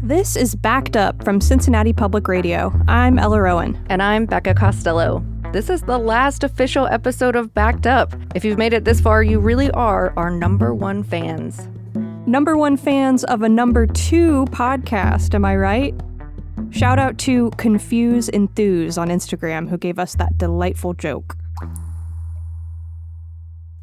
This is Backed Up from Cincinnati Public Radio. I'm Ella Rowan. And I'm Becca Costello. This is the last official episode of Backed Up. If you've made it this far, you really are our number one fans. Number one fans of a number two podcast, am I right? Shout out to Confuse Enthuse on Instagram who gave us that delightful joke.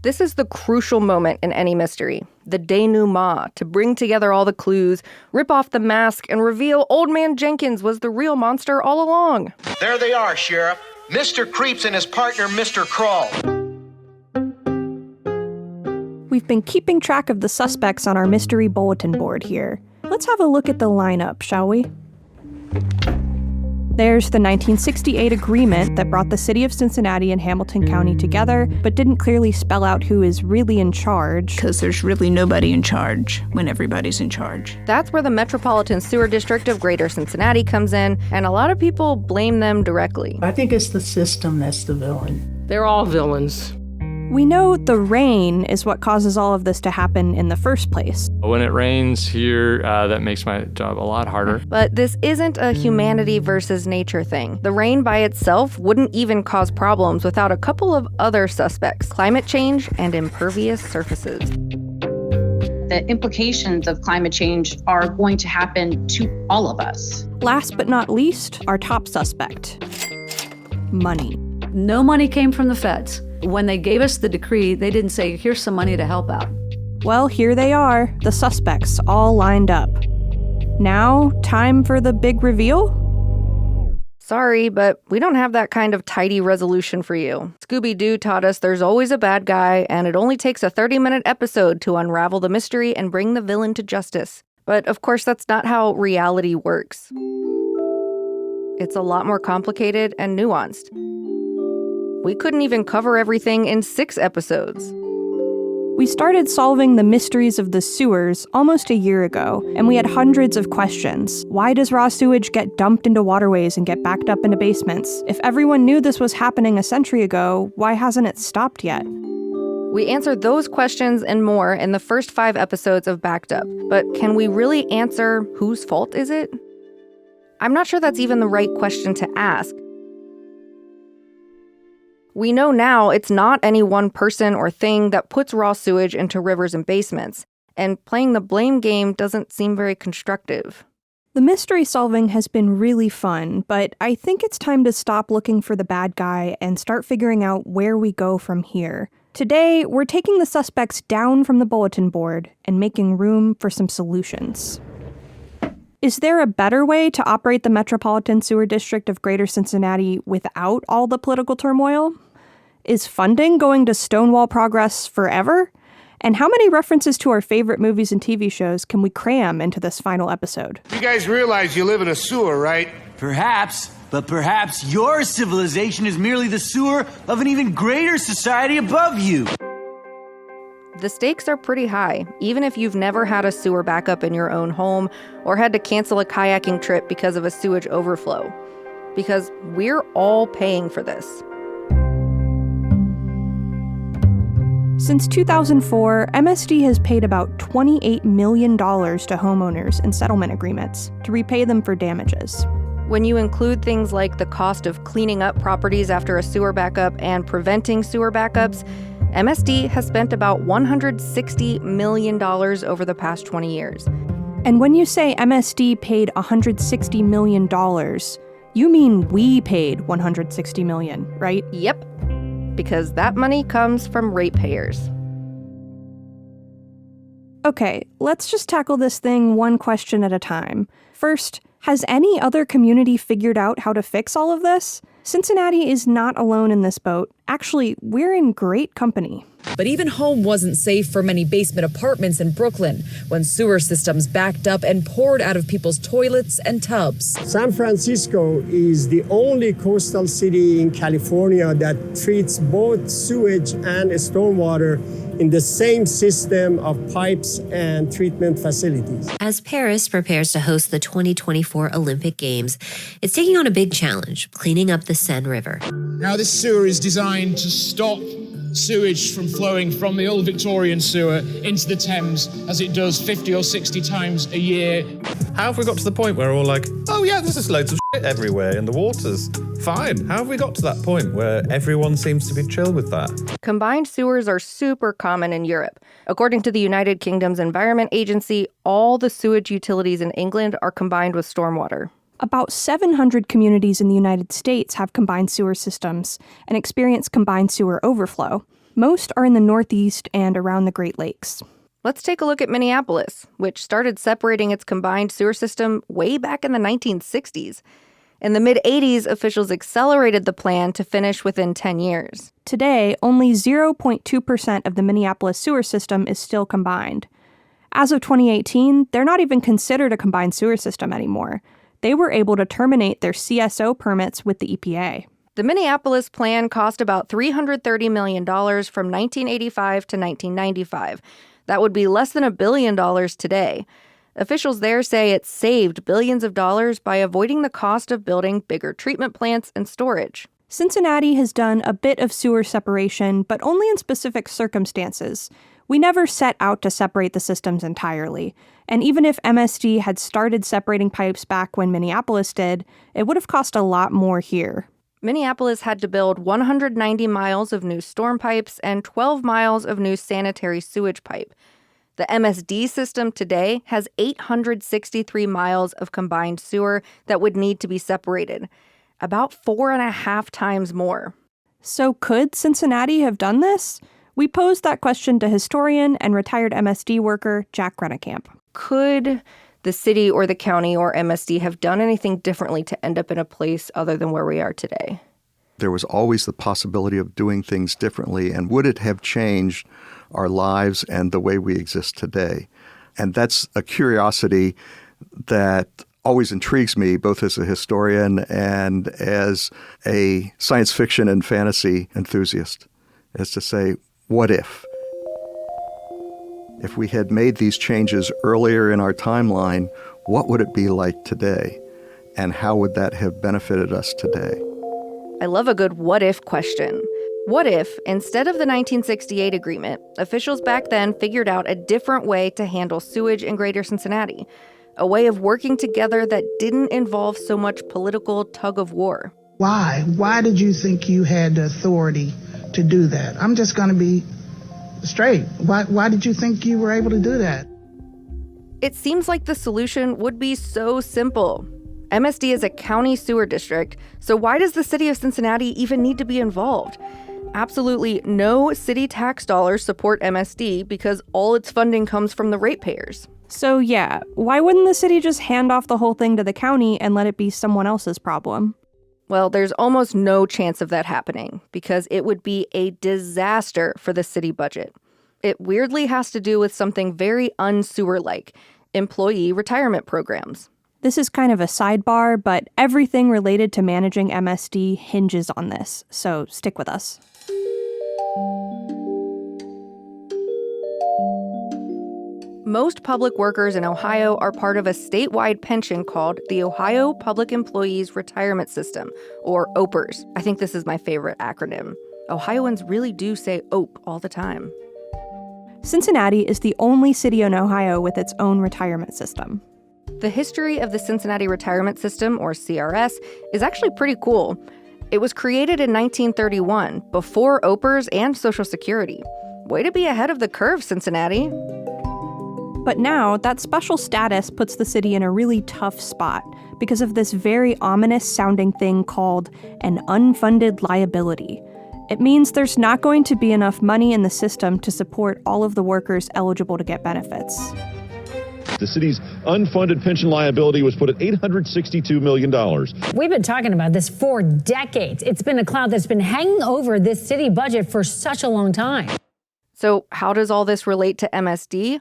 This is the crucial moment in any mystery, the denouement, to bring together all the clues, rip off the mask, and reveal Old Man Jenkins was the real monster all along. There they are, Sheriff. Mr. Creeps and his partner, Mr. Crawl. We've been keeping track of the suspects on our mystery bulletin board here. Let's have a look at the lineup, shall we? There's the 1968 agreement that brought the city of Cincinnati and Hamilton County together, but didn't clearly spell out who is really in charge. Because there's really nobody in charge when everybody's in charge. That's where the Metropolitan Sewer District of Greater Cincinnati comes in, and a lot of people blame them directly. I think it's the system that's the villain. They're all villains. We know the rain is what causes all of this to happen in the first place. When it rains here, that makes my job a lot harder. But this isn't a humanity versus nature thing. The rain by itself wouldn't even cause problems without a couple of other suspects: climate change and impervious surfaces. The implications of climate change are going to happen to all of us. Last but not least, our top suspect: money. No money came from the feds. When they gave us the decree, they didn't say, here's some money to help out. Well, here they are, the suspects, all lined up. Now, time for the big reveal? Sorry, but we don't have that kind of tidy resolution for you. Scooby-Doo taught us there's always a bad guy, and it only takes a 30-minute episode to unravel the mystery and bring the villain to justice. But of course, that's not how reality works. It's a lot more complicated and nuanced. We couldn't even cover everything in 6 episodes. We started solving the mysteries of the sewers almost a year ago, and we had hundreds of questions. Why does raw sewage get dumped into waterways and get backed up into basements? If everyone knew this was happening a century ago, why hasn't it stopped yet? We answered those questions and more in the first 5 episodes of Backed Up. But can we really answer whose fault is it? I'm not sure that's even the right question to ask. We know now it's not any one person or thing that puts raw sewage into rivers and basements, and playing the blame game doesn't seem very constructive. The mystery solving has been really fun, but I think it's time to stop looking for the bad guy and start figuring out where we go from here. Today, we're taking the suspects down from the bulletin board and making room for some solutions. Is there a better way to operate the Metropolitan Sewer District of Greater Cincinnati without all the political turmoil? Is funding going to stonewall progress forever? And how many references to our favorite movies and TV shows can we cram into this final episode? You guys realize you live in a sewer, right? Perhaps, but perhaps your civilization is merely the sewer of an even greater society above you. The stakes are pretty high, even if you've never had a sewer backup in your own home or had to cancel a kayaking trip because of a sewage overflow. Because we're all paying for this. Since 2004, MSD has paid about $28 million to homeowners in settlement agreements to repay them for damages. When you include things like the cost of cleaning up properties after a sewer backup and preventing sewer backups, MSD has spent about $160 million over the past 20 years. And when you say MSD paid $160 million, you mean we paid $160 million, right? Yep. Because that money comes from ratepayers. Okay, let's just tackle this thing one question at a time. First, has any other community figured out how to fix all of this? Cincinnati is not alone in this boat. Actually, we're in great company. But even home wasn't safe for many basement apartments in Brooklyn when sewer systems backed up and poured out of people's toilets and tubs. San Francisco is the only coastal city in California that treats both sewage and stormwater in the same system of pipes and treatment facilities. As Paris prepares to host the 2024 Olympic Games, it's taking on a big challenge, cleaning up the Seine River. Now, this sewer is designed to stop sewage from flowing from the old Victorian sewer into the Thames as it does 50 or 60 times a year. How have we got to the point where we're all like, oh yeah, there's just loads of shit everywhere in the waters? Fine. How have we got to that point where everyone seems to be chill with that? Combined sewers are super common in Europe. According to the United Kingdom's Environment Agency, all the sewage utilities in England are combined with stormwater. About 700 communities in the United States have combined sewer systems and experience combined sewer overflow. Most are in the Northeast and around the Great Lakes. Let's take a look at Minneapolis, which started separating its combined sewer system way back in the 1960s. In the mid-'80s, officials accelerated the plan to finish within 10 years. Today, only 0.2% of the Minneapolis sewer system is still combined. As of 2018, they're not even considered a combined sewer system anymore. They were able to terminate their CSO permits with the EPA. The Minneapolis plan cost about $330 million from 1985 to 1995. That would be less than $1 billion today. Officials there say it saved billions of dollars by avoiding the cost of building bigger treatment plants and storage. Cincinnati has done a bit of sewer separation, but only in specific circumstances. We never set out to separate the systems entirely, and even if MSD had started separating pipes back when Minneapolis did, it would have cost a lot more here. Minneapolis had to build 190 miles of new storm pipes and 12 miles of new sanitary sewage pipe. The MSD system today has 863 miles of combined sewer that would need to be separated, about 4.5 times more. So could Cincinnati have done this? We posed that question to historian and retired MSD worker Jack Rennekamp. Could the city or the county or MSD have done anything differently to end up in a place other than where we are today? There was always the possibility of doing things differently, and would it have changed our lives and the way we exist today? And that's a curiosity that always intrigues me, both as a historian and as a science fiction and fantasy enthusiast, is to say, what if? If we had made these changes earlier in our timeline, what would it be like today? And how would that have benefited us today? I love a good what if question. What if, instead of the 1968 agreement, officials back then figured out a different way to handle sewage in Greater Cincinnati? A way of working together that didn't involve so much political tug of war. Why? Why did you think you had the authority to do that? I'm just going to be straight. Why did you think you were able to do that? It seems like the solution would be so simple. MSD is a county sewer district, so why does the city of Cincinnati even need to be involved? Absolutely no city tax dollars support MSD because all its funding comes from the ratepayers. So yeah, why wouldn't the city just hand off the whole thing to the county and let it be someone else's problem? Well, there's almost no chance of that happening because it would be a disaster for the city budget. It weirdly has to do with something very unsewer-like, employee retirement programs. This is kind of a sidebar, but everything related to managing MSD hinges on this, so stick with us. Most public workers in Ohio are part of a statewide pension called the Ohio Public Employees Retirement System, or OPERS. I think this is my favorite acronym. Ohioans really do say OPE all the time. Cincinnati is the only city in Ohio with its own retirement system. The history of the Cincinnati Retirement System, or CRS, is actually pretty cool. It was created in 1931, before OPERS and Social Security. Way to be ahead of the curve, Cincinnati. But now, that special status puts the city in a really tough spot because of this very ominous-sounding thing called an unfunded liability. It means there's not going to be enough money in the system to support all of the workers eligible to get benefits. The city's unfunded pension liability was put at $862 million. We've been talking about this for decades. It's been a cloud that's been hanging over this city budget for such a long time. So how does all this relate to MSD?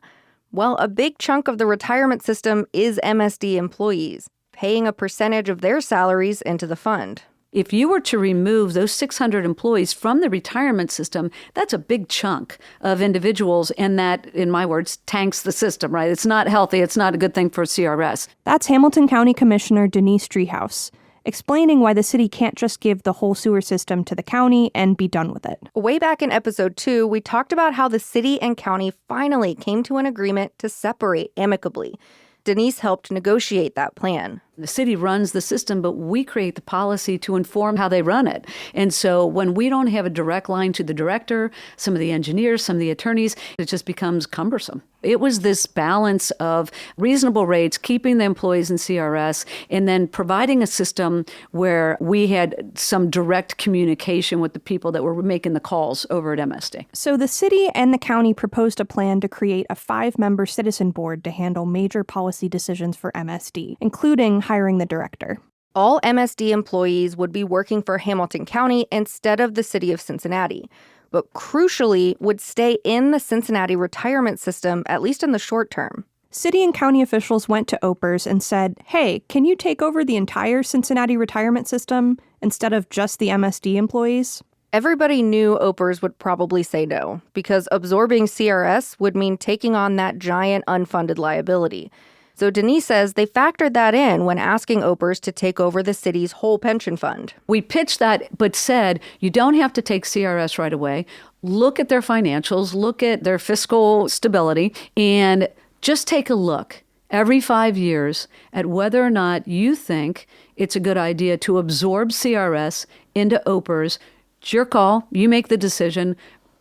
Well, a big chunk of the retirement system is MSD employees, paying a percentage of their salaries into the fund. If you were to remove those 600 employees from the retirement system, that's a big chunk of individuals, and that, in my words, tanks the system, right? It's not healthy. It's not a good thing for CRS. That's Hamilton County Commissioner Denise Treehouse. explaining why the city can't just give the whole sewer system to the county and be done with it. Way back in episode 2, we talked about how the city and county finally came to an agreement to separate amicably. Denise helped negotiate that plan. The city runs the system, but we create the policy to inform how they run it. And so when we don't have a direct line to the director, some of the engineers, some of the attorneys, it just becomes cumbersome. It was this balance of reasonable rates, keeping the employees in CRS, and then providing a system where we had some direct communication with the people that were making the calls over at MSD. So the city and the county proposed a plan to create a 5-member citizen board to handle major policy decisions for MSD, including hiring the director. All MSD employees would be working for Hamilton County instead of the city of Cincinnati, but crucially would stay in the Cincinnati retirement system, at least in the short term. City and county officials went to OPERS and said, hey, can you take over the entire Cincinnati retirement system instead of just the MSD employees? Everybody knew OPERS would probably say no, because absorbing CRS would mean taking on that giant unfunded liability. So Denise says they factored that in when asking OPERS to take over the city's whole pension fund. We pitched that, but said you don't have to take CRS right away. Look at their financials, look at their fiscal stability, and just take a look every 5 years at whether or not you think it's a good idea to absorb CRS into OPERS. It's your call. You make the decision.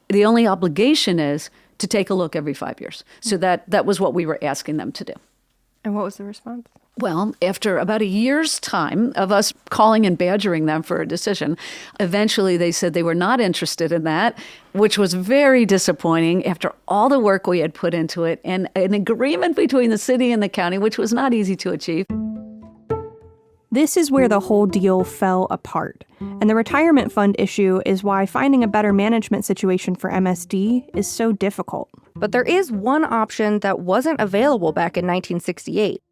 The only obligation is to take a look every 5 years. So that was what we were asking them to do. And what was the response? Well, after about a year's time of us calling and badgering them for a decision, eventually they said they were not interested in that, which was very disappointing after all the work we had put into it and an agreement between the city and the county, which was not easy to achieve. This is where the whole deal fell apart. And the retirement fund issue is why finding a better management situation for MSD is so difficult. But there is one option that wasn't available back in 1968.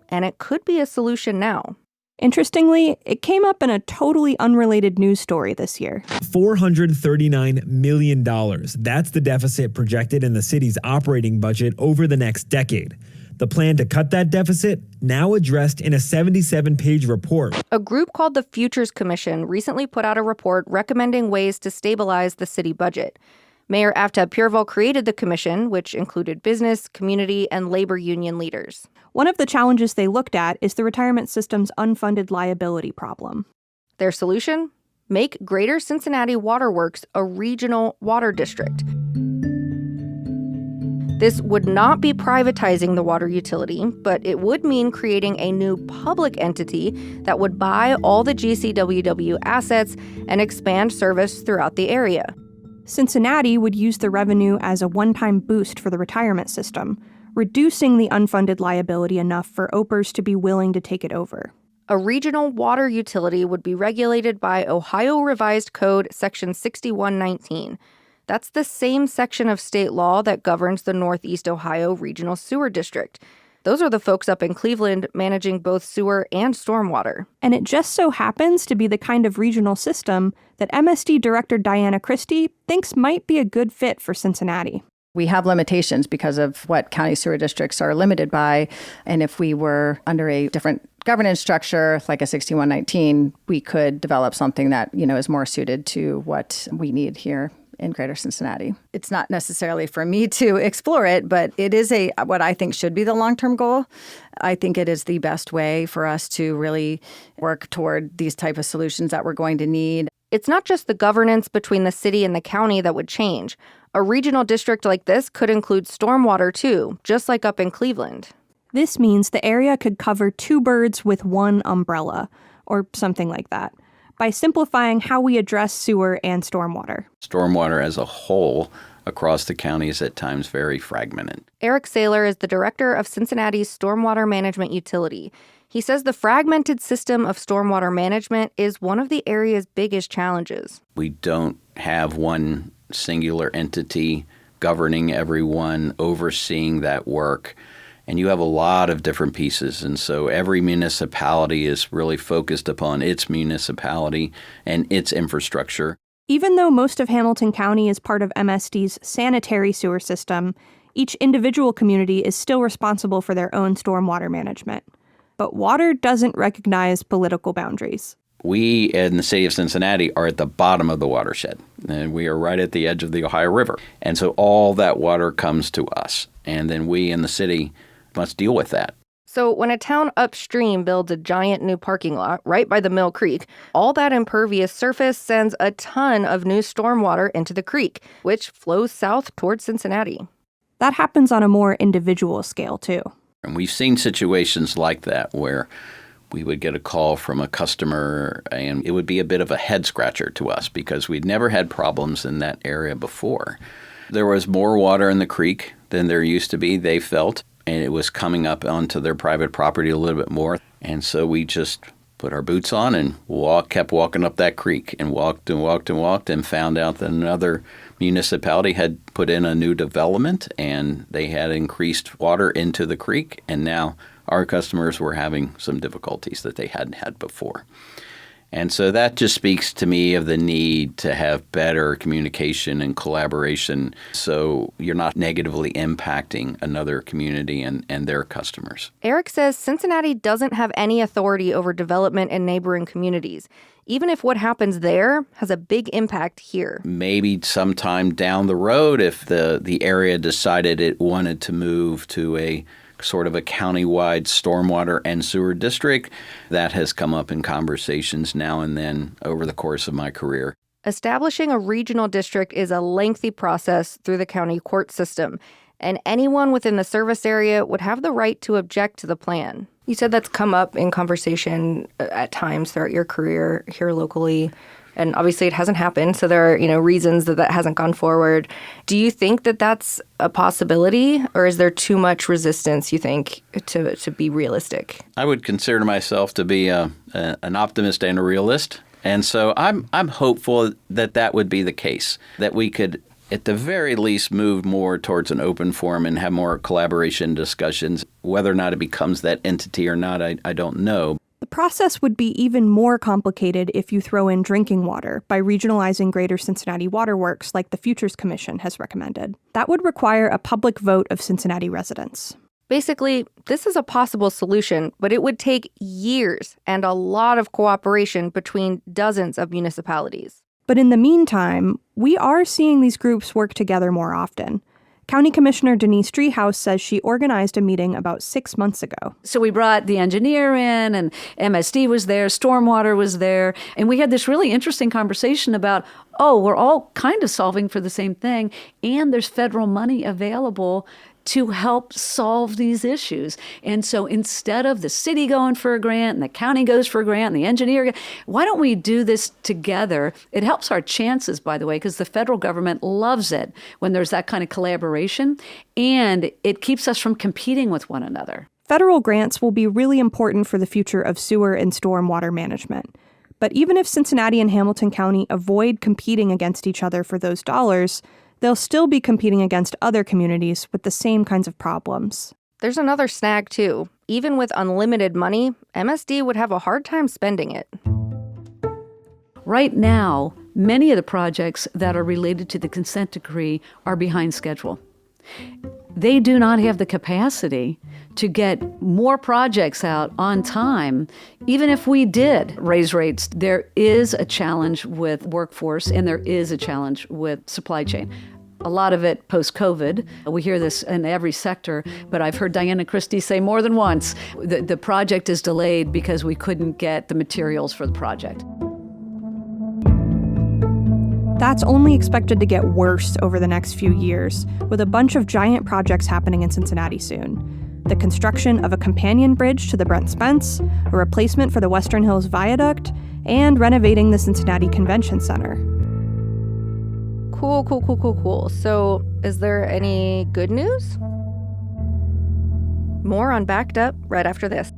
And it could be a solution now. Interestingly, it came up in a totally unrelated news story this year. $439 million. That's the deficit projected in the city's operating budget over the next decade. The plan to cut that deficit, now addressed in a 77-page report. A group called the Futures Commission recently put out a report recommending ways to stabilize the city budget. Mayor Aftab Purval created the commission, which included business, community, and labor union leaders. One of the challenges they looked at is the retirement system's unfunded liability problem. Their solution? Make Greater Cincinnati Waterworks a regional water district. This would not be privatizing the water utility, but it would mean creating a new public entity that would buy all the GCWW assets and expand service throughout the area. Cincinnati would use the revenue as a one-time boost for the retirement system, reducing the unfunded liability enough for OPERS to be willing to take it over. A regional water utility would be regulated by Ohio Revised Code Section 6119. That's the same section of state law that governs the Northeast Ohio Regional Sewer District. Those are the folks up in Cleveland managing both sewer and stormwater. And it just so happens to be the kind of regional system that MSD Director Diana Christie thinks might be a good fit for Cincinnati. We have limitations because of what county sewer districts are limited by. And if we were under a different governance structure, like a 6119, we could develop something that, is more suited to what we need here in Greater Cincinnati. It's not necessarily for me to explore it, but it is what I think should be the long-term goal. I think it is the best way for us to really work toward these type of solutions that we're going to need. It's not just the governance between the city and the county that would change. A regional district like this could include stormwater too, just like up in Cleveland. This means the area could cover 2 birds with 1 umbrella, or something like that, by simplifying how we address sewer and stormwater. Stormwater as a whole across the county is at times very fragmented. Eric Saylor is the director of Cincinnati's Stormwater Management Utility. He says the fragmented system of stormwater management is one of the area's biggest challenges. We don't have one singular entity governing everyone, overseeing that work. And you have a lot of different pieces. And so every municipality is really focused upon its municipality and its infrastructure. Even though most of Hamilton County is part of MSD's sanitary sewer system, each individual community is still responsible for their own stormwater management. But water doesn't recognize political boundaries. We in the city of Cincinnati are at the bottom of the watershed, and we are right at the edge of the Ohio River. And so all that water comes to us, and then we in the city must deal with that. So when a town upstream builds a giant new parking lot right by the Mill Creek, all that impervious surface sends a ton of new stormwater into the creek, which flows south towards Cincinnati. That happens on a more individual scale, too. And we've seen situations like that where we would get a call from a customer, and it would be a bit of a head scratcher to us because we'd never had problems in that area before. There was more water in the creek than there used to be, they felt, and it was coming up onto their private property a little bit more. And so we just put our boots on and kept walking up that creek and walked and found out that another municipality had put in a new development and they had increased water into the creek. And now our customers were having some difficulties that they hadn't had before. And so that just speaks to me of the need to have better communication and collaboration so you're not negatively impacting another community and their customers. Eric says Cincinnati doesn't have any authority over development in neighboring communities, even if what happens there has a big impact here. Maybe sometime down the road, if the area decided it wanted to move to a sort of a countywide stormwater and sewer district, that has come up in conversations now and then over the course of my career. Establishing a regional district is a lengthy process through the county court system, and anyone within the service area would have the right to object to the plan. You said that's come up in conversation at times throughout your career here locally. And obviously it hasn't happened, so there are, reasons that hasn't gone forward. Do you think that that's a possibility, or is there too much resistance, you think, to be realistic? I would consider myself to be an optimist and a realist. And so I'm hopeful that would be the case, that we could at the very least move more towards an open forum and have more collaboration discussions. Whether or not it becomes that entity or not, I don't know. The process would be even more complicated if you throw in drinking water by regionalizing Greater Cincinnati Waterworks like the Futures Commission has recommended. That would require a public vote of Cincinnati residents. Basically, this is a possible solution, but it would take years and a lot of cooperation between dozens of municipalities. But in the meantime, we are seeing these groups work together more often. County Commissioner Denise Driehaus says she organized a meeting about 6 months ago. So we brought the engineer in, and MSD was there, Stormwater was there, and we had this really interesting conversation about, we're all kind of solving for the same thing, and there's federal money available to help solve these issues. And so instead of the city going for a grant and the county goes for a grant and the engineer, why don't we do this together? It helps our chances, by the way, because the federal government loves it when there's that kind of collaboration, and it keeps us from competing with one another. Federal grants will be really important for the future of sewer and stormwater management. But even if Cincinnati and Hamilton County avoid competing against each other for those dollars, they'll still be competing against other communities with the same kinds of problems. There's another snag, too. Even with unlimited money, MSD would have a hard time spending it. Right now, many of the projects that are related to the consent decree are behind schedule. They do not have the capacity to get more projects out on time. Even if we did raise rates, there is a challenge with workforce and there is a challenge with supply chain. A lot of it post-COVID. We hear this in every sector, but I've heard Diana Christie say more than once, the project is delayed because we couldn't get the materials for the project. That's only expected to get worse over the next few years, with a bunch of giant projects happening in Cincinnati soon. The construction of a companion bridge to the Brent Spence, a replacement for the Western Hills Viaduct, and renovating the Cincinnati Convention Center. Cool. So, is there any good news? More on Backed Up right after this.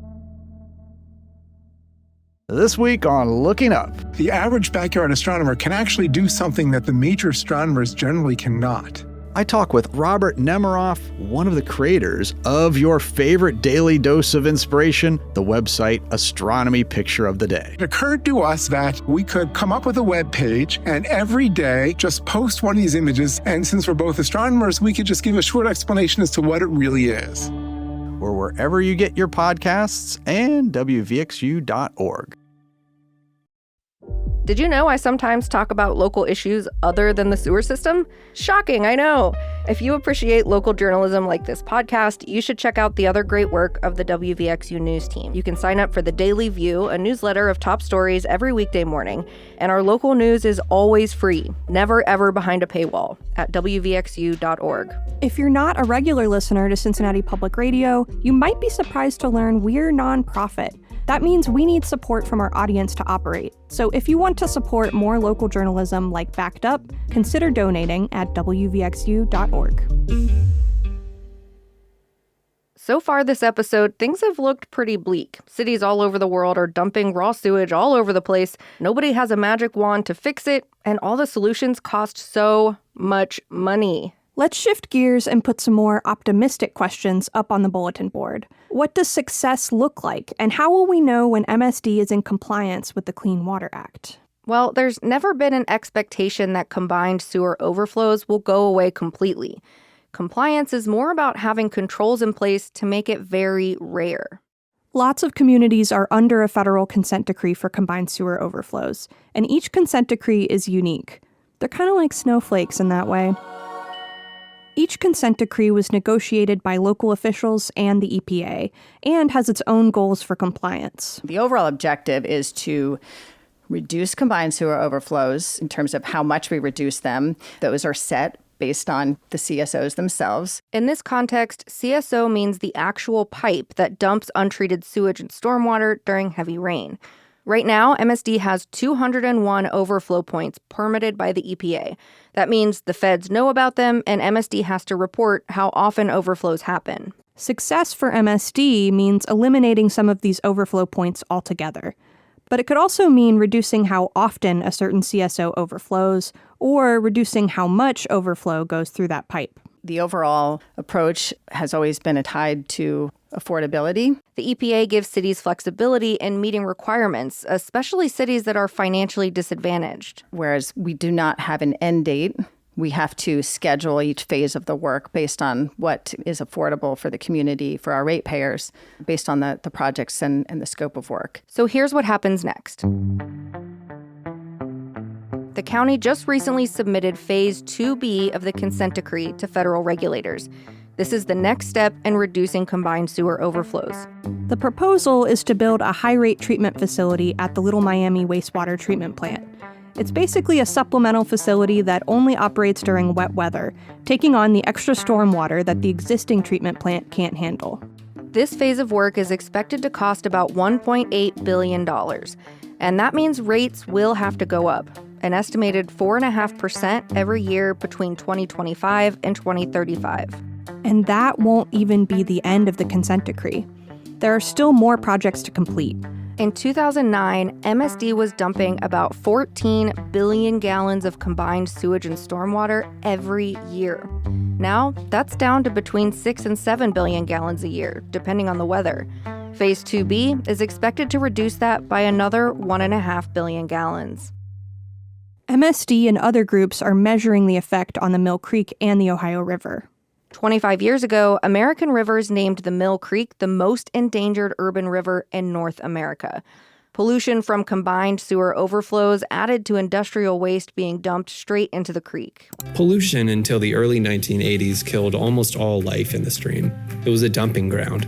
This week on Looking Up. The average backyard astronomer can actually do something that the major astronomers generally cannot. I talk with Robert Nemiroff, one of the creators of your favorite daily dose of inspiration, the website Astronomy Picture of the Day. It occurred to us that we could come up with a web page and every day just post one of these images, and since we're both astronomers, we could just give a short explanation as to what it really is. or wherever you get your podcasts and WVXU.org. Did you know I sometimes talk about local issues other than the sewer system? Shocking, I know. If you appreciate local journalism like this podcast, you should check out the other great work of the WVXU News team. You can sign up for the Daily View, a newsletter of top stories every weekday morning. And our local news is always free, never ever behind a paywall, at WVXU.org. If you're not a regular listener to Cincinnati Public Radio, you might be surprised to learn we're nonprofit. That means we need support from our audience to operate. So if you want to support more local journalism like Backed Up, consider donating at WVXU.org. So far this episode, things have looked pretty bleak. Cities all over the world are dumping raw sewage all over the place. Nobody has a magic wand to fix it, and all the solutions cost so much money. Let's shift gears and put some more optimistic questions up on the bulletin board. What does success look like, and how will we know when MSD is in compliance with the Clean Water Act? Well, there's never been an expectation that combined sewer overflows will go away completely. Compliance is more about having controls in place to make it very rare. Lots of communities are under a federal consent decree for combined sewer overflows, and each consent decree is unique. They're kind of like snowflakes in that way. Each consent decree was negotiated by local officials and the EPA, and has its own goals for compliance. The overall objective is to reduce combined sewer overflows in terms of how much we reduce them. Those are set based on the CSOs themselves. In this context, CSO means the actual pipe that dumps untreated sewage and stormwater during heavy rain. Right now, MSD has 201 overflow points permitted by the EPA. That means the feds know about them, and MSD has to report how often overflows happen. Success for MSD means eliminating some of these overflow points altogether. But it could also mean reducing how often a certain CSO overflows, or reducing how much overflow goes through that pipe. The overall approach has always been tied to affordability. The EPA gives cities flexibility in meeting requirements, especially cities that are financially disadvantaged. Whereas we do not have an end date. We have to schedule each phase of the work based on what is affordable for the community, for our ratepayers, based on the projects and the scope of work. So here's what happens next. The county just recently submitted Phase 2B of the consent decree to federal regulators. This is the next step in reducing combined sewer overflows. The proposal is to build a high-rate treatment facility at the Little Miami wastewater treatment plant. It's basically a supplemental facility that only operates during wet weather, taking on the extra stormwater that the existing treatment plant can't handle. This phase of work is expected to cost about $1.8 billion, and that means rates will have to go up, an estimated 4.5% every year between 2025 and 2035. And that won't even be the end of the consent decree. There are still more projects to complete. In 2009, MSD was dumping about 14 billion gallons of combined sewage and stormwater every year. Now, that's down to between 6 and 7 billion gallons a year, depending on the weather. Phase 2B is expected to reduce that by another 1.5 billion gallons. MSD and other groups are measuring the effect on the Mill Creek and the Ohio River. 25 years ago, American Rivers named the Mill Creek the most endangered urban river in North America. Pollution from combined sewer overflows added to industrial waste being dumped straight into the creek. Pollution until the early 1980s killed almost all life in the stream. It was a dumping ground,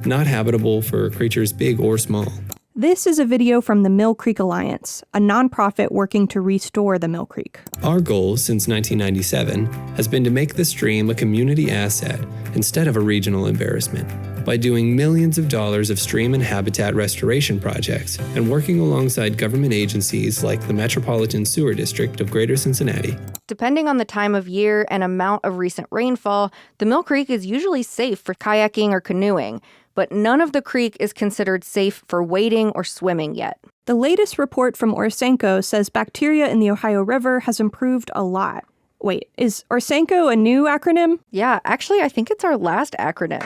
not habitable for creatures big or small. This is a video from the Mill Creek Alliance, a nonprofit working to restore the Mill Creek. Our goal since 1997 has been to make the stream a community asset instead of a regional embarrassment by doing millions of dollars of stream and habitat restoration projects and working alongside government agencies like the Metropolitan Sewer District of Greater Cincinnati. Depending on the time of year and amount of recent rainfall, the Mill Creek is usually safe for kayaking or canoeing, but none of the creek is considered safe for wading or swimming yet. The latest report from Orsenko says bacteria in the Ohio River has improved a lot. Wait, is Orsenko a new acronym? Yeah, actually, I think it's our last acronym.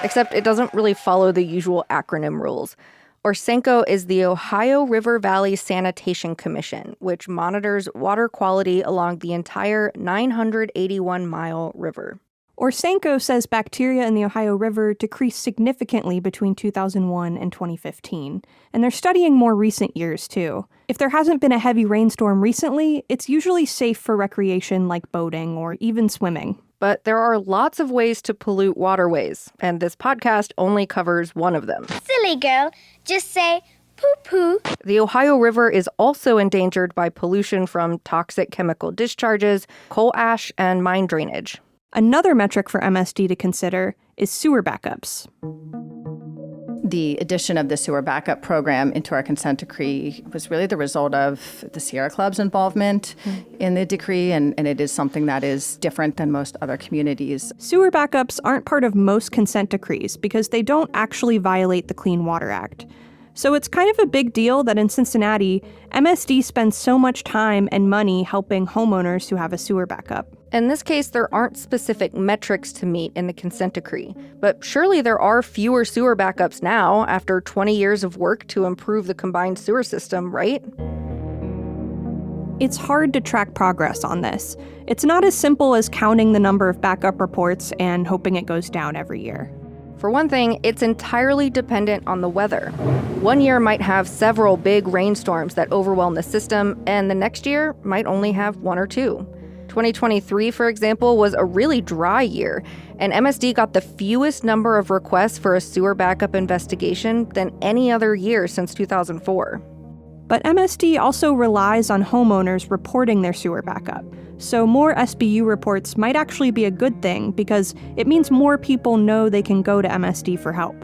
Except it doesn't really follow the usual acronym rules. Orsenko is the Ohio River Valley Sanitation Commission, which monitors water quality along the entire 981-mile river. Orsenko says bacteria in the Ohio River decreased significantly between 2001 and 2015, and they're studying more recent years too. If there hasn't been a heavy rainstorm recently, it's usually safe for recreation like boating or even swimming. But there are lots of ways to pollute waterways, and this podcast only covers one of them. Silly girl, just say poo-poo. The Ohio River is also endangered by pollution from toxic chemical discharges, coal ash, and mine drainage. Another metric for MSD to consider is sewer backups. The addition of the sewer backup program into our consent decree was really the result of the Sierra Club's involvement in the decree, and it is something that is different than most other communities. Sewer backups aren't part of most consent decrees because they don't actually violate the Clean Water Act. So it's kind of a big deal that in Cincinnati, MSD spends so much time and money helping homeowners who have a sewer backup. In this case, there aren't specific metrics to meet in the consent decree, but surely there are fewer sewer backups now after 20 years of work to improve the combined sewer system, right? It's hard to track progress on this. It's not as simple as counting the number of backup reports and hoping it goes down every year. For one thing, it's entirely dependent on the weather. One year might have several big rainstorms that overwhelm the system, and the next year might only have one or two. 2023, for example, was a really dry year, and MSD got the fewest number of requests for a sewer backup investigation than any other year since 2004. But MSD also relies on homeowners reporting their sewer backup. So more SBU reports might actually be a good thing because it means more people know they can go to MSD for help.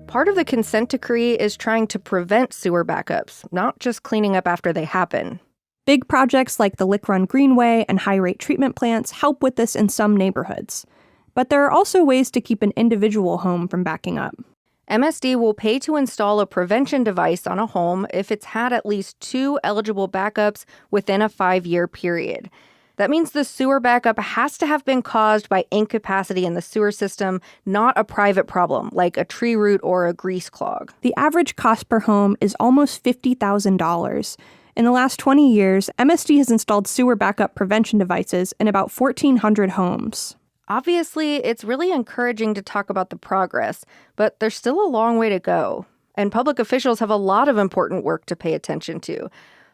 Part of the consent decree is trying to prevent sewer backups, not just cleaning up after they happen. Big projects like the Lick Run Greenway and high-rate treatment plants help with this in some neighborhoods. But there are also ways to keep an individual home from backing up. MSD will pay to install a prevention device on a home if it's had at least 2 eligible backups within a 5-year period. That means the sewer backup has to have been caused by incapacity in the sewer system, not a private problem like a tree root or a grease clog. The average cost per home is almost $50,000. In the last 20 years, MSD has installed sewer backup prevention devices in about 1,400 homes. Obviously, it's really encouraging to talk about the progress, but there's still a long way to go. And public officials have a lot of important work to pay attention to.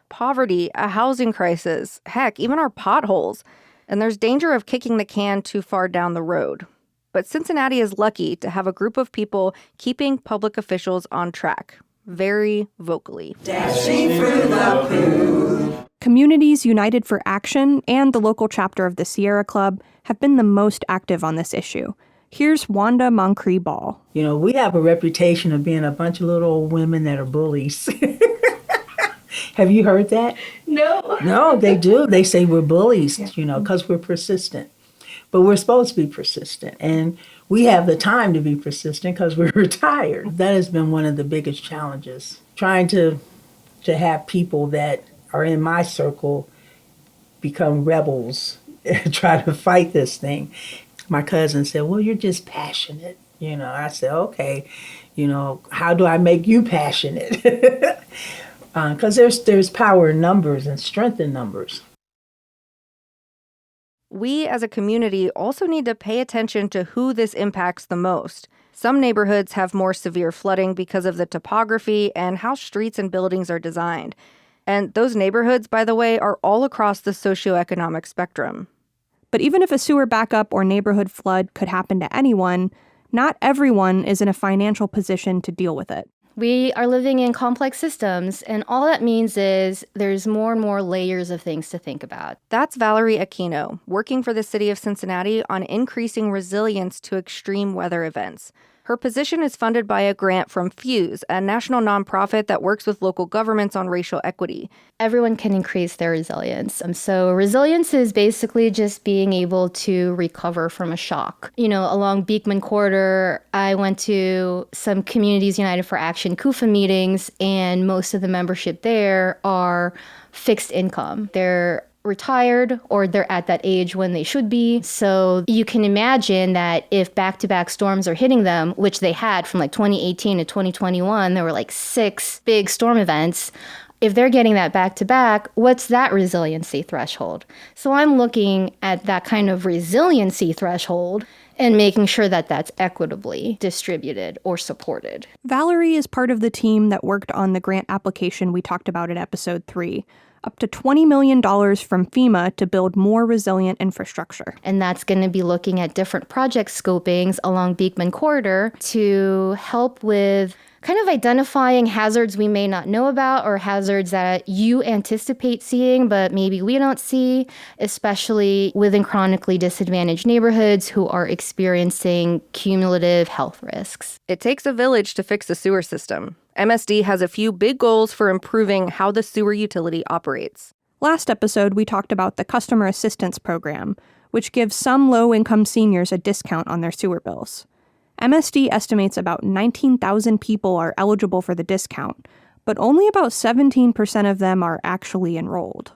Poverty, a housing crisis, heck, even our potholes. And there's danger of kicking the can too far down the road. But Cincinnati is lucky to have a group of people keeping public officials on track, very vocally. Dashing through the poop. Communities United for Action and the local chapter of the Sierra Club have been the most active on this issue. Here's Wanda Moncrief Ball. You know, we have a reputation of being a bunch of little old women that are bullies. Have you heard that? No. No, they do. They say we're bullies, you know, because we're persistent. But we're supposed to be persistent. And we have the time to be persistent because we're retired. That has been one of the biggest challenges. Trying to have people that are in my circle become rebels and try to fight this thing. My cousin said, well, you're just passionate. You know, I said, okay, you know, how do I make you passionate? Because there's power in numbers and strength in numbers. We as a community also need to pay attention to who this impacts the most. Some neighborhoods have more severe flooding because of the topography and how streets and buildings are designed. And those neighborhoods, by the way, are all across the socioeconomic spectrum. But even if a sewer backup or neighborhood flood could happen to anyone, not everyone is in a financial position to deal with it. We are living in complex systems, and all that means is there's more and more layers of things to think about. That's Valerie Aquino, working for the city of Cincinnati on increasing resilience to extreme weather events. Her position is funded by a grant from Fuse, a national nonprofit that works with local governments on racial equity. Everyone can increase their resilience. So resilience is basically just being able to recover from a shock. You know, along Beekman Corridor, I went to some Communities United for Action KUFA meetings, and most of the membership there are fixed income. They're retired or they're at that age when they should be. So you can imagine that if back-to-back storms are hitting them, which they had from like 2018 to 2021, there were like 6 big storm events. If they're getting that back to back, what's that resiliency threshold? So I'm looking at that kind of resiliency threshold and making sure that that's equitably distributed or supported. Valerie is part of the team that worked on the grant application we talked about in episode 3. Up to $20 million from FEMA to build more resilient infrastructure. And that's going to be looking at different project scopings along Beekman Corridor to help with kind of identifying hazards we may not know about or hazards that you anticipate seeing, but maybe we don't see, especially within chronically disadvantaged neighborhoods who are experiencing cumulative health risks. It takes a village to fix the sewer system. MSD has a few big goals for improving how the sewer utility operates. Last episode, we talked about the Customer Assistance Program, which gives some low-income seniors a discount on their sewer bills. MSD estimates about 19,000 people are eligible for the discount, but only about 17% of them are actually enrolled.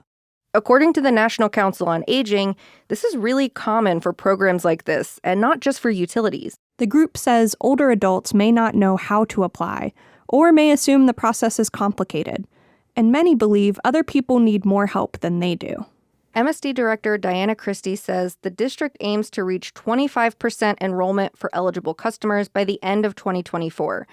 According to the National Council on Aging, this is really common for programs like this, and not just for utilities. The group says older adults may not know how to apply, or may assume the process is complicated, and many believe other people need more help than they do. MSD Director Diana Christie says the district aims to reach 25% enrollment for eligible customers by the end of 2024.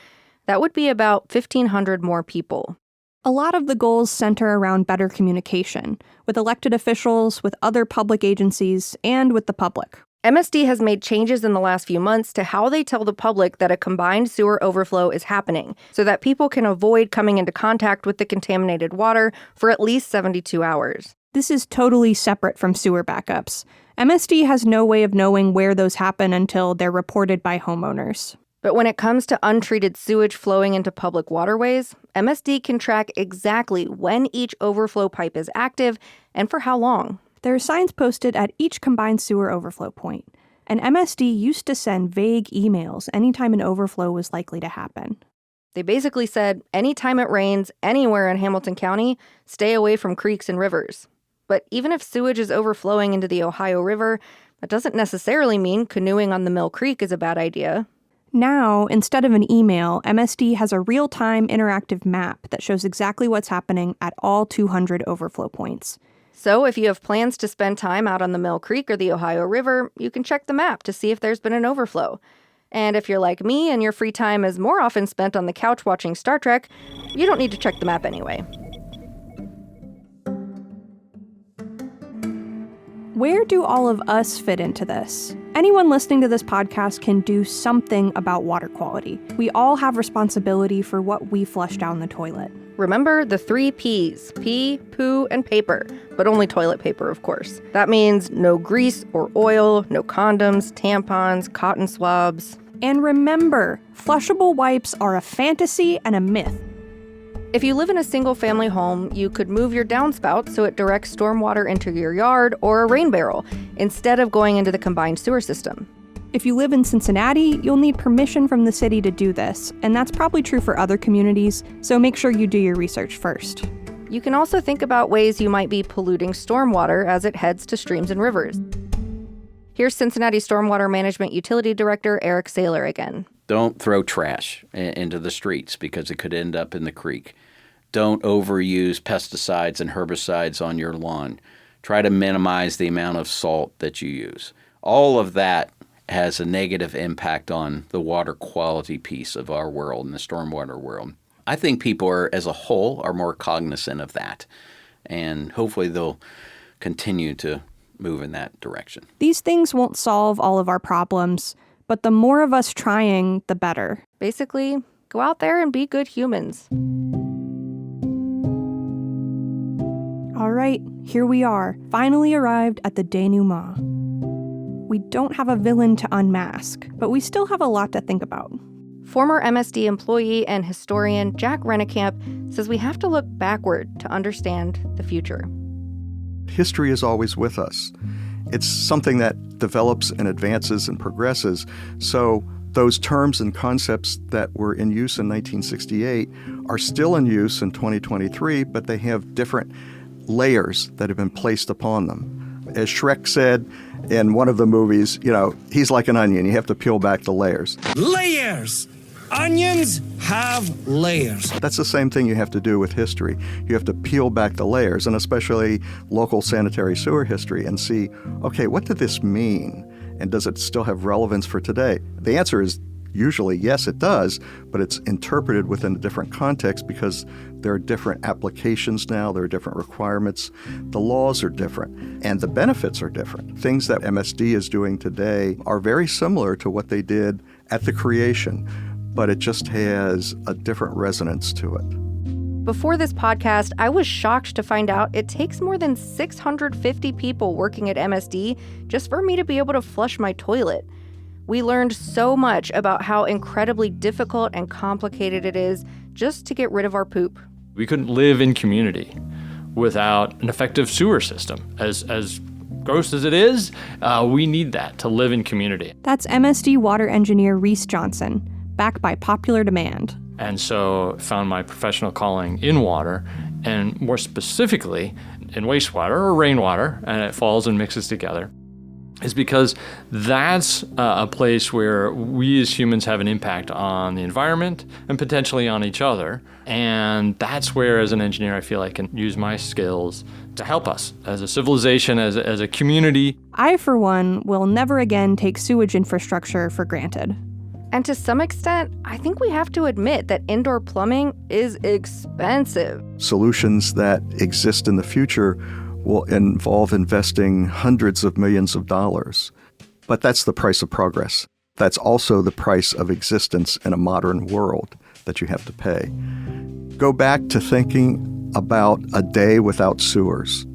That would be about 1,500 more people. A lot of the goals center around better communication, with elected officials, with other public agencies, and with the public. MSD has made changes in the last few months to how they tell the public that a combined sewer overflow is happening, so that people can avoid coming into contact with the contaminated water for at least 72 hours. This is totally separate from sewer backups. MSD has no way of knowing where those happen until they're reported by homeowners. But when it comes to untreated sewage flowing into public waterways, MSD can track exactly when each overflow pipe is active and for how long. There are signs posted at each combined sewer overflow point, and MSD used to send vague emails anytime an overflow was likely to happen. They basically said, anytime it rains anywhere in Hamilton County, stay away from creeks and rivers. But even if sewage is overflowing into the Ohio River, that doesn't necessarily mean canoeing on the Mill Creek is a bad idea. Now, instead of an email, MSD has a real-time interactive map that shows exactly what's happening at all 200 overflow points. So if you have plans to spend time out on the Mill Creek or the Ohio River, you can check the map to see if there's been an overflow. And if you're like me and your free time is more often spent on the couch watching Star Trek, you don't need to check the map anyway. Where do all of us fit into this? Anyone listening to this podcast can do something about water quality. We all have responsibility for what we flush down the toilet. Remember the 3 Ps: pee, poo, and paper, but only toilet paper, of course. That means no grease or oil, no condoms, tampons, cotton swabs. And remember, flushable wipes are a fantasy and a myth. If you live in a single-family home, you could move your downspout so it directs stormwater into your yard or a rain barrel, instead of going into the combined sewer system. If you live in Cincinnati, you'll need permission from the city to do this, and that's probably true for other communities, so make sure you do your research first. You can also think about ways you might be polluting stormwater as it heads to streams and rivers. Here's Cincinnati Stormwater Management Utility Director Eric Saylor again. Don't throw trash into the streets because it could end up in the creek. Don't overuse pesticides and herbicides on your lawn. Try to minimize the amount of salt that you use. All of that has a negative impact on the water quality piece of our world and the stormwater world. I think people are, as a whole, are more cognizant of that, and hopefully they'll continue to move in that direction. These things won't solve all of our problems, but the more of us trying, the better. Basically, go out there and be good humans. All right, here we are, finally arrived at the denouement. We don't have a villain to unmask, but we still have a lot to think about. Former MSD employee and historian Jack Rennekamp says we have to look backward to understand the future. History is always with us. It's something that develops and advances and progresses. So those terms and concepts that were in use in 1968 are still in use in 2023, but they have different layers that have been placed upon them. As Shrek said in one of the movies, he's like an onion. You have to peel back the layers. Layers! Onions have layers. That's the same thing you have to do with history. You have to peel back the layers, and especially local sanitary sewer history, and see, okay, what did this mean? And does it still have relevance for today? The answer is usually yes, it does, but it's interpreted within a different context because there are different applications now, there are different requirements, the laws are different, and the benefits are different. Things that MSD is doing today are very similar to what they did at the creation, but it just has a different resonance to it. Before this podcast, I was shocked to find out it takes more than 650 people working at MSD just for me to be able to flush my toilet. We learned so much about how incredibly difficult and complicated it is just to get rid of our poop. We couldn't live in community without an effective sewer system. As gross as it is, we need that to live in community. That's MSD water engineer Reese Johnson, back by popular demand. And so found my professional calling in water, and more specifically in wastewater or rainwater, and it falls and mixes together, is because that's a place where we as humans have an impact on the environment and potentially on each other. And that's where, as an engineer, I feel I can use my skills to help us as a civilization, as a community. I, for one, will never again take sewage infrastructure for granted. And to some extent, I think we have to admit that indoor plumbing is expensive. Solutions that exist in the future will involve investing hundreds of millions of dollars. But that's the price of progress. That's also the price of existence in a modern world that you have to pay. Go back to thinking about a day without sewers.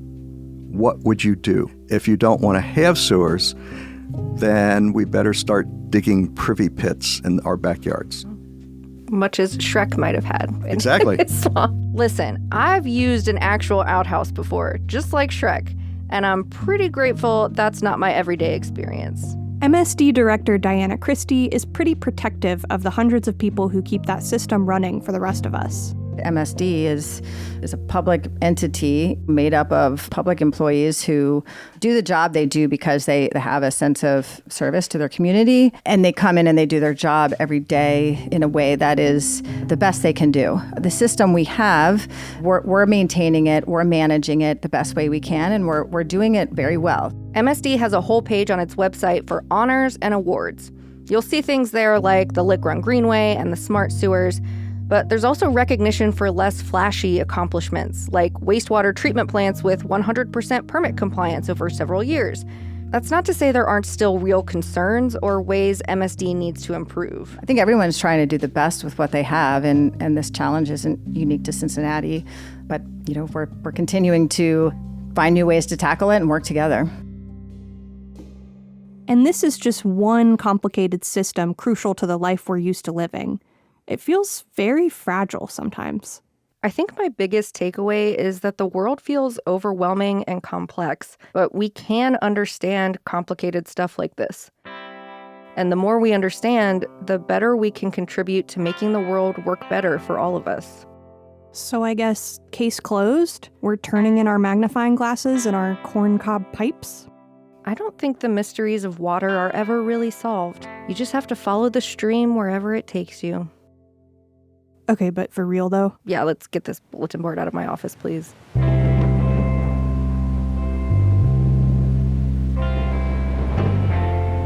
What would you do? If you don't want to have sewers, then we better start digging privy pits in our backyards. Much as Shrek might have had. Exactly. Listen, I've used an actual outhouse before, just like Shrek, and I'm pretty grateful that's not my everyday experience. MSD Director Diana Christie is pretty protective of the hundreds of people who keep that system running for the rest of us. MSD is a public entity made up of public employees who do the job they do because they have a sense of service to their community, and they come in and they do their job every day in a way that is the best they can do. The system we have, we're maintaining it, we're managing it the best way we can, and we're doing it very well. MSD has a whole page on its website for honors and awards. You'll see things there like the Lick Run Greenway and the Smart Sewers. But there's also recognition for less flashy accomplishments, like wastewater treatment plants with 100% permit compliance over several years. That's not to say there aren't still real concerns or ways MSD needs to improve. I think everyone's trying to do the best with what they have, and this challenge isn't unique to Cincinnati. But, we're continuing to find new ways to tackle it and work together. And this is just one complicated system crucial to the life we're used to living. It feels very fragile sometimes. I think my biggest takeaway is that the world feels overwhelming and complex, but we can understand complicated stuff like this. And the more we understand, the better we can contribute to making the world work better for all of us. So I guess case closed? We're turning in our magnifying glasses and our corncob pipes? I don't think the mysteries of water are ever really solved. You just have to follow the stream wherever it takes you. Okay, but for real though? Yeah, let's get this bulletin board out of my office, please.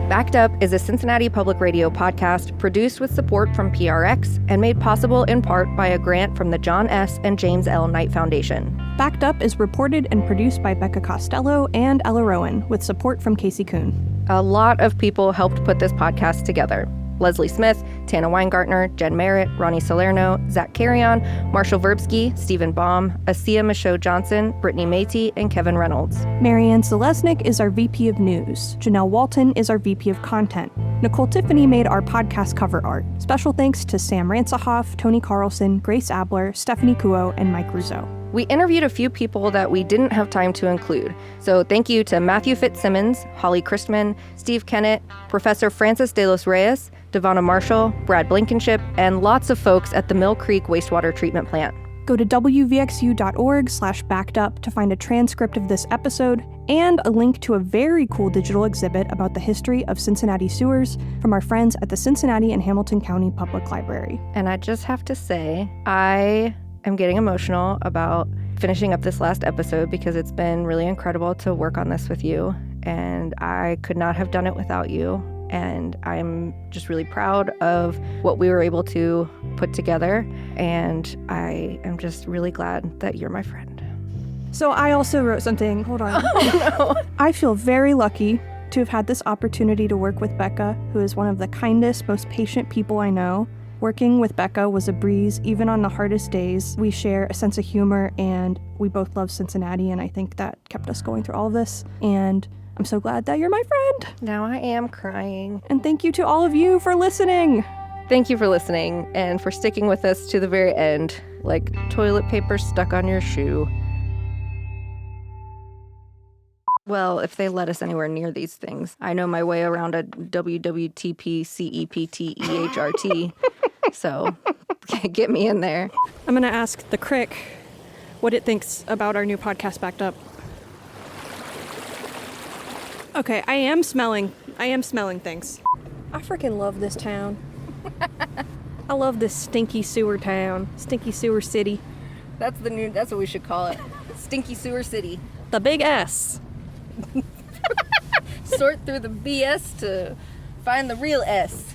Backed Up is a Cincinnati Public Radio podcast produced with support from PRX and made possible in part by a grant from the John S. and James L. Knight Foundation. Backed Up is reported and produced by Becca Costello and Ella Rowan with support from Casey Kuhn. A lot of people helped put this podcast together. Leslie Smith, Tana Weingartner, Jen Merritt, Ronnie Salerno, Zach Carrion, Marshall Verbsky, Stephen Baum, Asia Michaud Johnson, Brittany Matey, and Kevin Reynolds. Marianne Selesnik is our VP of News. Janelle Walton is our VP of Content. Nicole Tiffany made our podcast cover art. Special thanks to Sam Ransahoff, Tony Carlson, Grace Abler, Stephanie Kuo, and Mike Rouzeau. We interviewed a few people that we didn't have time to include. So thank you to Matthew Fitzsimmons, Holly Christman, Steve Kennett, Professor Francis de los Reyes, Devonna Marshall, Brad Blankenship, and lots of folks at the Mill Creek Wastewater Treatment Plant. Go to wvxu.org/backedup to find a transcript of this episode and a link to a very cool digital exhibit about the history of Cincinnati sewers from our friends at the Cincinnati and Hamilton County Public Library. And I just have to say, I am getting emotional about finishing up this last episode because it's been really incredible to work on this with you, and I could not have done it without you. And I'm just really proud of what we were able to put together, and I am just really glad that you're my friend. So I also wrote something. Hold on. Oh, no. I feel very lucky to have had this opportunity to work with Becca, who is one of the kindest, most patient people I know. Working with Becca was a breeze, even on the hardest days. We share a sense of humor, and we both love Cincinnati, and I think that kept us going through all of this. And I'm so glad that you're my friend. Now I am crying. And thank you to all of you for listening. Thank you for listening and for sticking with us to the very end, like toilet paper stuck on your shoe. Well, if they let us anywhere near these things, I know my way around a WWTP-CEPTEHRT. So get me in there. I'm going to ask the Crick what it thinks about our new podcast, Backed Up. Okay, I am smelling things. I freaking love this town. I love this stinky sewer town, stinky sewer city. That's what we should call it. Stinky Sewer City. The big S. Sort through the BS to find the real S.